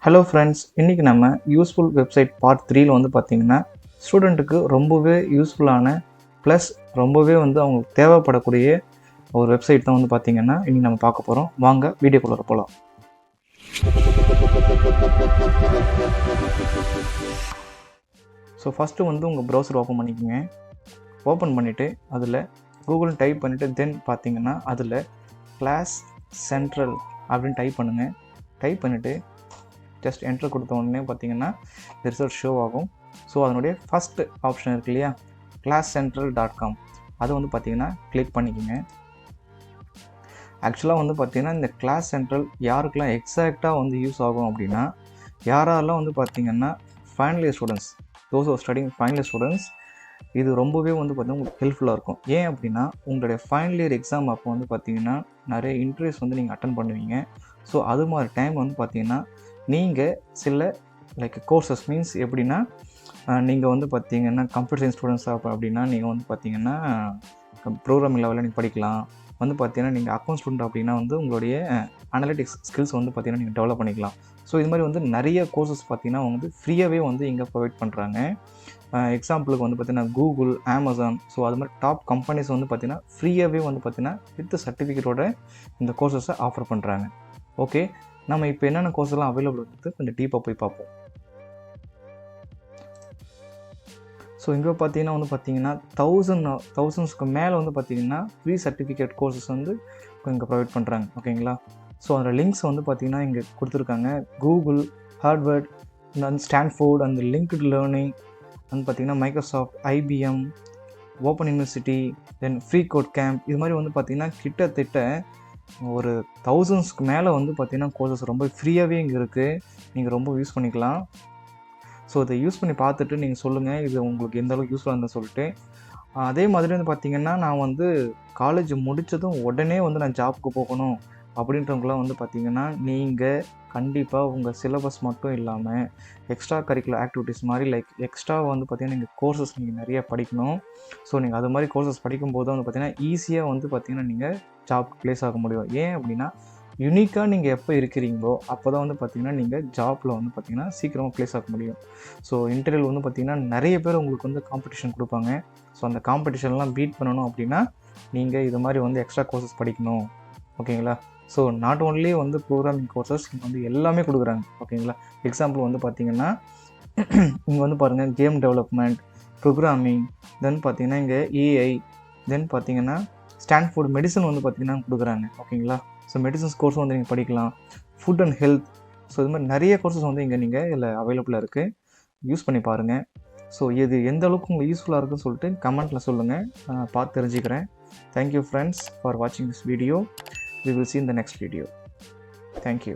Hello friends, இன்றைக்கி நம்ம useful website part 3ல் வந்து பார்த்திங்கன்னா ஸ்டூடெண்ட்டுக்கு ரொம்பவே யூஸ்ஃபுல்லான ப்ளஸ் ரொம்பவே வந்து அவங்களுக்கு தேவைப்படக்கூடிய ஒரு வெப்சைட் தான் வந்து பார்த்திங்கன்னா இன்றைக்கி நம்ம பார்க்க போகிறோம். வாங்க வீடியோக்குள்ளே போகலாம். ஸோ ஃபஸ்ட்டு வந்து உங்கள் ப்ரௌசர் ஓப்பன் பண்ணிக்கோங்க. ஓப்பன் பண்ணிவிட்டு அதில் கூகுள் டைப் பண்ணிவிட்டு தென் பார்த்திங்கன்னா அதில் கிளாஸ் சென்ட்ரல் அப்படின்னு டைப் பண்ணுங்கள். டைப் பண்ணிவிட்டு ஜஸ்ட் என்ட்ரு கொடுத்த உடனே பார்த்தீங்கன்னா ரிசல்ட் ஷோ ஆகும். ஸோ அதனுடைய ஃபஸ்ட்டு ஆப்ஷன் இருக்கு இல்லையா, classcentral.com, அதை வந்து பார்த்தீங்கன்னா கிளிக் பண்ணிக்கோங்க. ஆக்சுவலாக வந்து பார்த்தீங்கன்னா இந்த கிளாஸ் சென்ட்ரல் யாருக்கெல்லாம் எக்ஸாக்டாக வந்து யூஸ் ஆகும் அப்படின்னா, யாரெல்லாம் வந்து பார்த்தீங்கன்னா final year students, those are studying final year students, இது ரொம்பவே வந்து பார்த்தீங்கன்னா உங்களுக்கு ஹெல்ப்ஃபுல்லாக இருக்கும். ஏன் அப்படின்னா உங்களுடைய ஃபைனல் இயர் எக்ஸாம் அப்போ வந்து பார்த்தீங்கன்னா நிறைய இன்டர்வியூஸ் வந்து நீங்கள் அட்டன் பண்ணுவீங்க. ஸோ அது மாதிரி டைம் வந்து பார்த்தீங்கன்னா நீங்கள் சில கோர்சஸ் மீன்ஸ் எப்படின்னா, நீங்கள் வந்து பார்த்தீங்கன்னா கம்ப்யூட்டர் சயின்ஸ் ஸ்டூடெண்ட்ஸாக அப்படின்னா நீங்கள் வந்து பார்த்தீங்கன்னா ப்ரோக்ராமிங் லெவலில் நீங்கள் படிக்கலாம். வந்து பார்த்தீங்கன்னா நீங்கள் அக்கௌண்ட் ஸ்டூடெண்ட் அப்படின்னா வந்து உங்களுடைய அனலிட்டிக்ஸ் ஸ்கில்ஸ் வந்து பார்த்தீங்கன்னா நீங்கள் டெவலப் பண்ணிக்கலாம். ஸோ இது மாதிரி வந்து நிறைய கோர்சஸ் பார்த்தீங்கன்னா அவங்க வந்து ஃப்ரீயாகவே வந்து இங்கே ப்ரொவைட் பண்ணுறாங்க. எக்ஸாம்பிளுக்கு வந்து பார்த்தீங்கன்னா கூகுள், அமேசான், ஸோ அது மாதிரி டாப் கம்பெனிஸ் வந்து பார்த்தீங்கன்னா ஃப்ரீயாகவே வந்து பார்த்தீங்கன்னா வித் சர்டிஃபிகேட்டோட இந்த கோர்சஸை ஆஃபர் பண்ணுறாங்க. ஓகே, நம்ம இப்போ என்னென்ன கோர்ஸ் எல்லாம் அவைலபிள் இருக்குது கொஞ்சம் டீப்பாக போய் பார்ப்போம். ஸோ இங்கே பார்த்தீங்கன்னா வந்து பார்த்தீங்கன்னா தௌசண்ட்ஸ்க்கு மேலே வந்து பார்த்தீங்கன்னா ஃப்ரீ சர்டிஃபிகேட் கோர்சஸ் வந்து இங்கே ப்ரொவைட் பண்ணுறாங்க. ஓகேங்களா, ஸோ அதோட லிங்க்ஸ் வந்து பார்த்தீங்கன்னா இங்கே கொடுத்துருக்காங்க. கூகுள், ஹார்வர்ட், அந்த ஸ்டான்ஃபோர்ட், அந்த லிங்க்டு லேர்னிங், வந்து பார்த்தீங்கன்னா Microsoft, IBM, open university, then free code camp, இது மாதிரி வந்து பார்த்தீங்கன்னா கிட்டத்தட்ட ஒரு தௌசண்ட்ஸ்க்கு மேலே வந்து பார்த்தீங்கன்னா கோர்சஸ் ரொம்ப ஃப்ரீயாகவே இங்கே இருக்குது. நீங்கள் ரொம்ப யூஸ் பண்ணிக்கலாம். ஸோ இதை யூஸ் பண்ணி பார்த்துட்டு நீங்கள் சொல்லுங்கள் இது உங்களுக்கு எந்த அளவுக்கு யூஸ்ஃபுல்லாக இருந்தால் சொல்லிட்டு. அதே மாதிரி வந்து பார்த்திங்கன்னா நான் வந்து காலேஜ் முடித்ததும் உடனே வந்து நான் ஜாப்புக்கு போகணும் அப்படின்றவங்களாம் வந்து பார்த்திங்கன்னா நீங்கள் கண்டிப்பாக உங்கள் சிலபஸ் மட்டும் இல்லாமல் எக்ஸ்ட்ரா கரிக்குலர் ஆக்டிவிட்டீஸ் மாதிரி எக்ஸ்ட்ரா வந்து பார்த்திங்கன்னா நீங்கள் கோர்சஸ் நீங்கள் நிறைய படிக்கணும். ஸோ நீங்கள் அது மாதிரி கோர்சஸ் படிக்கும்போது வந்து பார்த்திங்கன்னா ஈஸியாக வந்து பார்த்திங்கன்னா நீங்கள் ஜாப் ப்ளேஸ் ஆக முடியும். ஏன் அப்படின்னா யூனிக்காக நீங்கள் எப்போ இருக்கிறீங்களோ அப்போ தான் வந்து பார்த்திங்கன்னா நீங்கள் ஜாப்பில் வந்து பார்த்திங்கன்னா சீக்கிரமாக ப்ளேஸ் ஆக முடியும். ஸோ இன்டர்வியூ வந்து பார்த்திங்கன்னா நிறைய பேர் உங்களுக்கு வந்து காம்படிஷன் கொடுப்பாங்க. ஸோ அந்த காம்படிஷன்லாம் பீட் பண்ணணும் அப்படின்னா நீங்கள் இது மாதிரி வந்து எக்ஸ்ட்ரா கோர்சஸ் படிக்கணும். ஓகேங்களா, ஸோ நாட் ஓன்லி வந்து ப்ரோக்ராமிங் கோர்சஸ் இங்கே வந்து எல்லாமே கொடுக்குறாங்க. ஓகேங்களா, எக்ஸாம்பிள் வந்து பார்த்திங்கன்னா இங்கே வந்து பாருங்கள் கேம் டெவலப்மெண்ட், ப்ரோக்ராமிங், தென் பார்த்திங்கன்னா இங்கே ஏஐ, தென் பார்த்திங்கன்னா ஸ்டான்ஃபோர்ட் மெடிசன் வந்து பார்த்திங்கன்னா கொடுக்குறாங்க. ஓகேங்களா, ஸோ மெடிசன்ஸ் கோர்ஸும் வந்து நீங்கள் படிக்கலாம். ஃபுட் அண்ட் ஹெல்த், ஸோ இது மாதிரி நிறைய கோர்சஸ் வந்து இங்கே நீங்கள் இதில் அவைலபிளாக இருக்குது. யூஸ் பண்ணி பாருங்கள். ஸோ இது எந்த அளவுக்கு உங்களுக்கு யூஸ்ஃபுல்லாக இருக்குன்னு சொல்லிட்டு கமெண்ட்டில் சொல்லுங்கள், நான் பார்த்து தெரிஞ்சுக்கிறேன். தேங்க்யூ ஃப்ரெண்ட்ஸ் ஃபார் வாட்சிங் this video. We will see in the next video. Thank you.